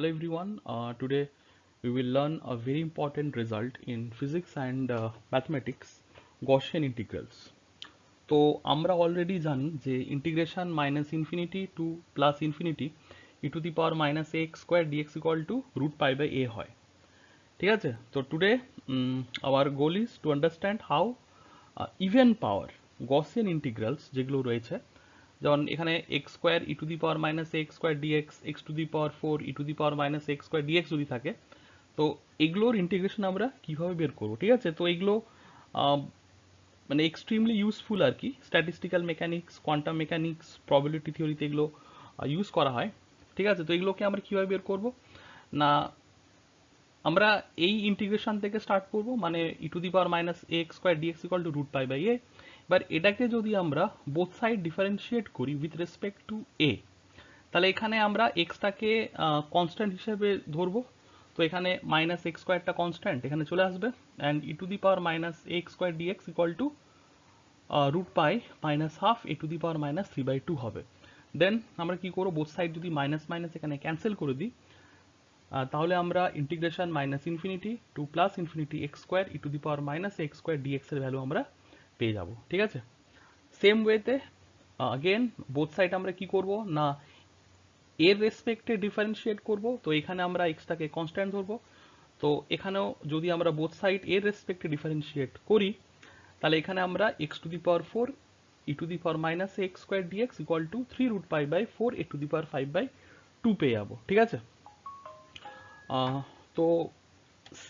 Hello everyone. Today we will learn a very important result in physics and mathematics, Gaussian integrals. তো আমরা already জানি যে integration minus infinity to plus infinity e to the power minus a x square dx equal to root pi by a হয়। ঠিক আছে, তো today our goal is to understand how even power Gaussian integrals যেগুলো রয়েছে, যেমন এখানে x square e to the power minus x square dx, x to the power four e to the power minus x square dx যদি থাকে, তো এগুলোর integration আমরা কিভাবে বের করবো। ঠিক আছে, তো এগুলো মানে এক্সট্রিমলি ইউজফুল আর কি, statistical mechanics, quantum mechanics, probability থিওরিতে এগুলো ইউজ করা হয়। ঠিক আছে, তো এগুলোকে আমরা কিভাবে বের করব না, আমরা এই ইন্টিগ্রেশন থেকে স্টার্ট করব, মানে e to the power minus a x square dx equal to root pi by a. এবার এটাকে যদি আমরা বোথ সাইড ডিফারেন্সিয়েট করি উইথ রেসপেক্ট টু এ, তাহলে এখানে আমরা এক্সটাকে কনস্ট্যান্ট হিসেবে ধরবো। তো এখানে মাইনাস এক্স স্কোয়ারটা কনস্ট্যান্ট এখানে চলে আসবে, and e to the power minus a x square dx equal to root pi minus half a to the power minus three by two হবে। দেন আমরা কি করবো, বোথ সাইড যদি মাইনাস মাইনাস এখানে ক্যান্সেল করে দিই, তাহলে আমরা integration minus infinity to plus infinity x square e to the power minus x square dx এর ভ্যালু আমরা পেয়ে যাব। ঠিক আছে, সেম ওয়েতে আগেন বোথ সাইড আমরা কি করব না, এর রেসপেক্টে ডিফারেন্সিয়েট করব। তো এখানে আমরা এক্সটাকে কনস্ট্যান্ট ধরবো। তো এখানেও যদি আমরা বোথ সাইড এর রেসপেক্টে ডিফারেন্সিয়েট করি, তাহলে এখানে আমরা x to the power four e to the power minus x square dx equal to three root pi by four a to the power five by two পেয়ে যাবো। ঠিক আছে, তো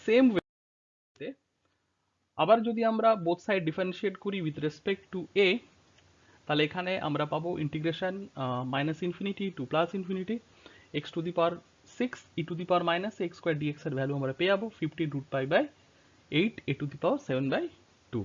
সেম ওয়েতে আবার যদি আমরা বোথ সাইড ডিফারেন্সিয়েট করি উইথ রেসপেক্ট টু এ, তাহলে এখানে আমরা পাবো integration minus infinity to plus infinity x to the power six e to the power minus x square dx এর ভ্যালু আমরা পেয়ে যাবো fifteen root pi by eight a to the power seven by two.